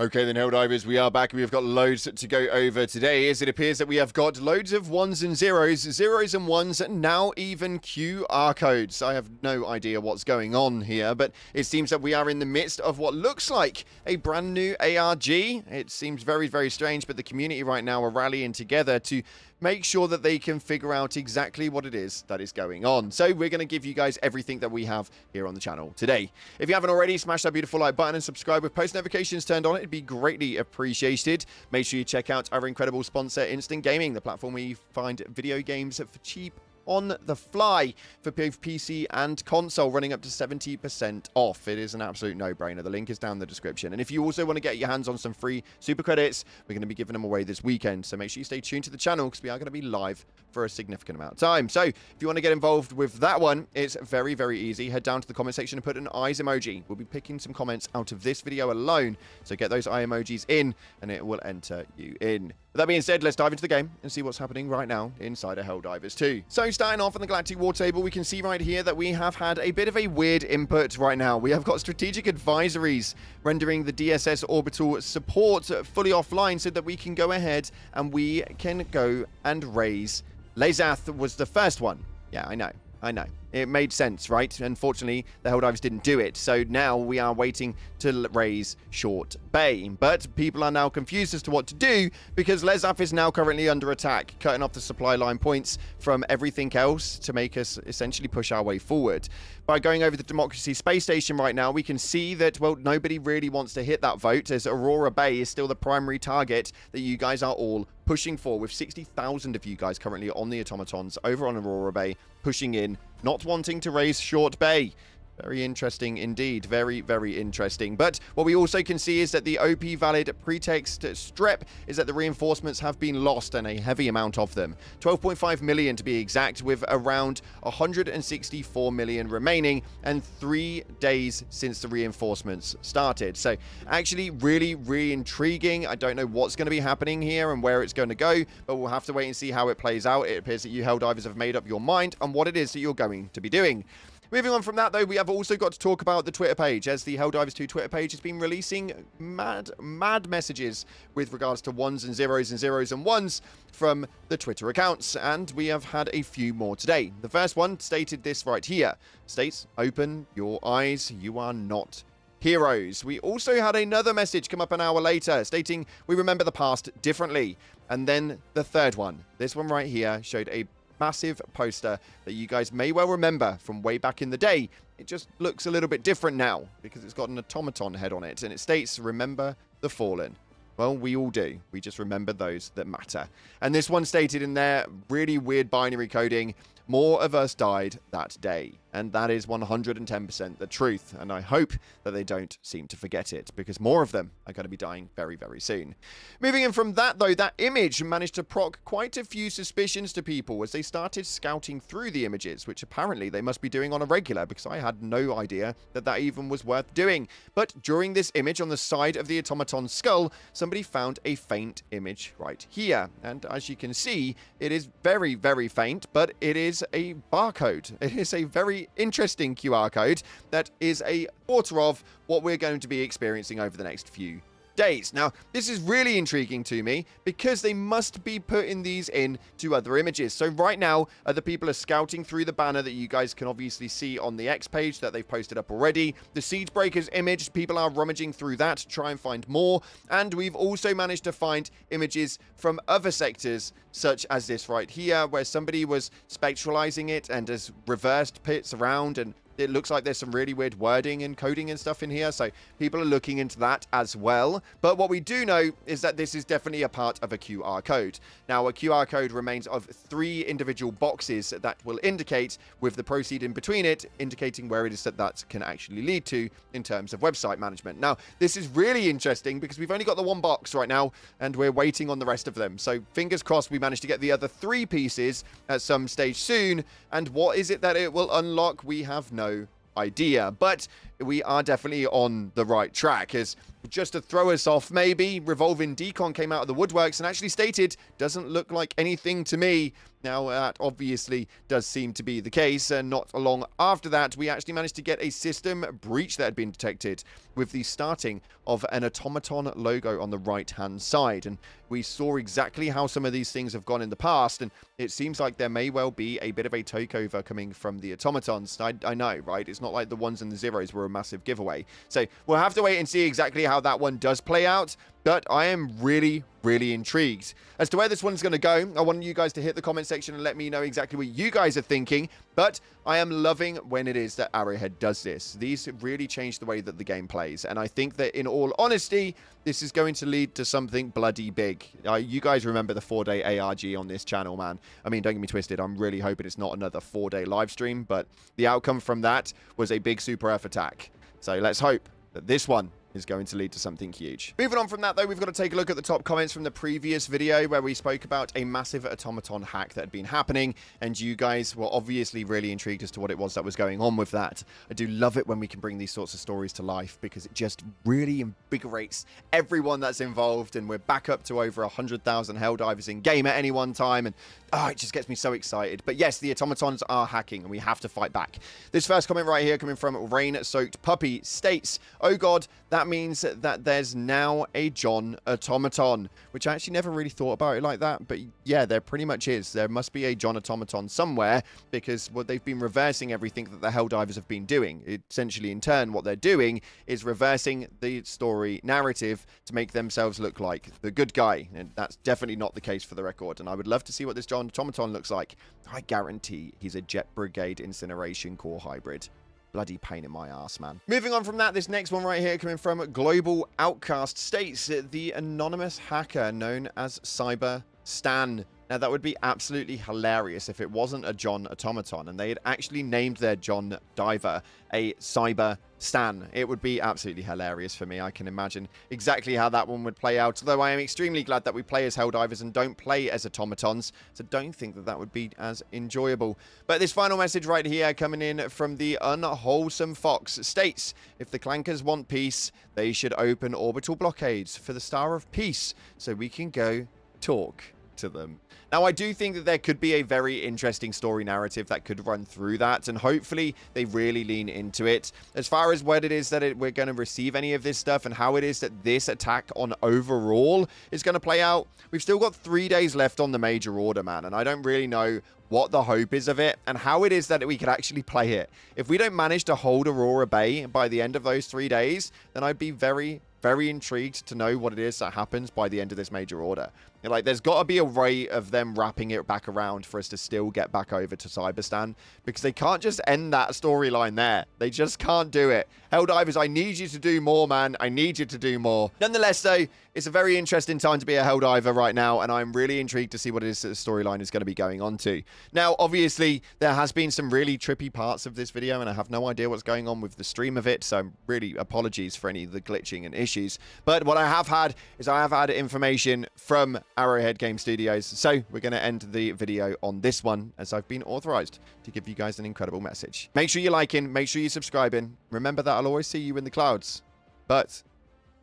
Okay then, Helldivers, we are back and we've got loads to go over today, as it appears that we have got loads of ones and zeros and ones, and now even QR codes. I have no idea what's going on here, but it seems that we are in the midst of what looks like a brand new ARG. It seems very, very strange, but the community right now are rallying together to make sure that they can figure out exactly what it is that is going on. So we're going to give you guys everything that we have here on the channel today. If you haven't already, smash that beautiful like button and subscribe with post notifications turned on. It'd be greatly appreciated. Make sure you check out our incredible sponsor, Instant Gaming, the platform where you find video games for cheap on the fly for both PC and console, running up to 70% off. It is an absolute no-brainer. The link is down in the description. And if you also want to get your hands on some free super credits, we're going to be giving them away this weekend. So make sure you stay tuned to the channel because we are going to be live for a significant amount of time. So if you want to get involved with that one, it's very, very easy. Head down to the comment section and put an eyes emoji. We'll be picking some comments out of this video alone. So get those eye emojis in and it will enter you in. With that being said, let's dive into the game and see what's happening right now inside of Helldivers 2. So starting off on the Galactic War table, we can see right here that we have had a bit of a weird input right now. We have got strategic advisories rendering the DSS orbital support fully offline so that we can go ahead and we can go and raise. Lazath was the first one. Yeah, I know. It made sense, right? Unfortunately, the Helldivers didn't do it, so now we are waiting to raise Short Bay. But people are now confused as to what to do because Lazath is now currently under attack, cutting off the supply line points from everything else to make us essentially push our way forward. By going over the Democracy Space Station right now, we can see that, well, nobody really wants to hit that vote, as Aurora Bay is still the primary target that you guys are all pushing for, with 60,000 of you guys currently on the automatons over on Aurora Bay, pushing in, not wanting to raise Short Bay. Very interesting indeed. Very, very interesting. But what we also can see is that the OP valid pretext strep is that the reinforcements have been lost, and a heavy amount of them. 12.5 million to be exact, with around 164 million remaining and 3 days since the reinforcements started. So actually really, really intriguing. I don't know what's going to be happening here and where it's going to go, but we'll have to wait and see how it plays out. It appears that you Helldivers have made up your mind on what it is that you're going to be doing. Moving on from that, though, we have also got to talk about the Twitter page, as the Helldivers 2 Twitter page has been releasing mad messages with regards to ones and zeros and ones from the Twitter accounts, and we have had a few more today. The first one stated this right here. States, open your eyes, you are not heroes. We also had another message come up an hour later stating, we remember the past differently. And then the third one, this one right here, showed a massive poster that you guys may well remember from way back in the day. It just looks a little bit different now because it's got an automaton head on it, and it states, remember the fallen. Well, we all do. We just remember those that matter. And this one stated in there, really weird binary coding, more of us died that day. And that is 110% the truth. And I hope that they don't seem to forget it, because more of them are going to be dying very, very soon. Moving in from that, though, that image managed to proc quite a few suspicions to people as they started scouting through the images, which apparently they must be doing on a regular, because I had no idea that that even was worth doing. But during this image on the side of the automaton skull, somebody found a faint image right here. And as you can see, it is very, very faint, but it is a barcode. It is a very interesting QR code that is a quarter of what we're going to be experiencing over the next few days. Now, this is really intriguing to me because they must be putting these in to other images. So right now, other people are scouting through the banner that you guys can obviously see on the X page that they've posted up already. The Siege Breakers image, people are rummaging through that to try and find more. And we've also managed to find images from other sectors, such as this right here, where somebody was spectralizing it and has reversed pits around, and it looks like there's some really weird wording and coding and stuff in here, so people are looking into that as well. But what we do know is that this is definitely a part of a QR code. Now, a QR code remains of 3 individual boxes that will indicate, with the proceed in between it, indicating where it is that that can actually lead to in terms of website management. Now, this is really interesting because we've only got the 1 box right now, and we're waiting on the rest of them. So fingers crossed we manage to get the other 3 pieces at some stage soon. And what is it that it will unlock? We have no idea. But we are definitely on the right track. As just to throw us off, maybe, Revolving Decon came out of the woodworks and actually stated, doesn't look like anything to me. Now, that obviously does seem to be the case, and not long after that, we actually managed to get a system breach that had been detected with the starting of an automaton logo on the right-hand side. And we saw exactly how some of these things have gone in the past, and it seems like there may well be a bit of a takeover coming from the automatons. I know, right? It's not like the ones and the zeros were a massive giveaway. So we'll have to wait and see exactly how that one does play out. But I am really, really intrigued as to where this one's going to go. I want you guys to hit the comment section and let me know exactly what you guys are thinking. But I am loving when it is that Arrowhead does this. These really change the way that the game plays. And I think that in all honesty, this is going to lead to something bloody big. You guys remember the 4-day ARG on this channel, man. I mean, don't get me twisted. I'm really hoping it's not another 4-day live stream. But the outcome from that was a big super F attack. So let's hope that this one is going to lead to something huge. Moving on from that, though, we've got to take a look at the top comments from the previous video where we spoke about a massive automaton hack that had been happening, and you guys were obviously really intrigued as to what it was that was going on with that. I do love it when we can bring these sorts of stories to life because it just really invigorates everyone that's involved, and we're back up to over 100,000 Helldivers in game at any one time, and it just gets me so excited. But yes, the automatons are hacking, and we have to fight back. This first comment right here coming from Rain-Soaked Puppy states, "Oh god, that means that there's now a John automaton," which I actually never really thought about it like that. But yeah, there pretty much is. There must be a John automaton somewhere because what they've been reversing everything that the Helldivers have been doing. Essentially, in turn, what they're doing is reversing the story narrative to make themselves look like the good guy. And that's definitely not the case for the record. And I would love to see what this John automaton looks like. I guarantee he's a Jet Brigade Incineration Core hybrid. Bloody pain in my ass, man. Moving on from that, this next one right here coming from Global Outcast states, the anonymous hacker known as Cyberstan. Now, that would be absolutely hilarious if it wasn't a John automaton and they had actually named their John diver a Cyberstan. It would be absolutely hilarious for me. I can imagine exactly how that one would play out, although I am extremely glad that we play as Helldivers and don't play as automatons, so don't think that that would be as enjoyable. But this final message right here coming in from the Unwholesome Fox states, if the Clankers want peace, they should open orbital blockades for the Star of Peace so we can go talk to them. Now, I do think that there could be a very interesting story narrative that could run through that, and hopefully they really lean into it. As far as what it is that we're going to receive any of this stuff and how it is that this attack on overall is going to play out, we've still got 3 days left on the major order, man, and I don't really know what the hope is of it and how it is that we could actually play it. If we don't manage to hold Aurora Bay by the end of those 3 days, then I'd be very, very intrigued to know what it is that happens by the end of this major order. Like, there's got to be a way of them wrapping it back around for us to still get back over to Cyberstan, because they can't just end that storyline there. They just can't do it. Helldivers, I need you to do more, man. I need you to do more. Nonetheless, though, it's a very interesting time to be a Helldiver right now, and I'm really intrigued to see what it is that the storyline is going to be going on to. Now, obviously, there has been some really trippy parts of this video, and I have no idea what's going on with the stream of it, so really apologies for any of the glitching and issues. But what I have had is I have had information from Arrowhead Game Studios, so we're going to end the video on this one as I've been authorized to give you guys an incredible message. Make sure you're liking, make sure you're subscribing. Remember that I'll always see you in the clouds. But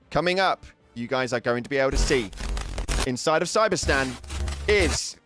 coming up, you guys are going to be able to see inside of Cyberstan is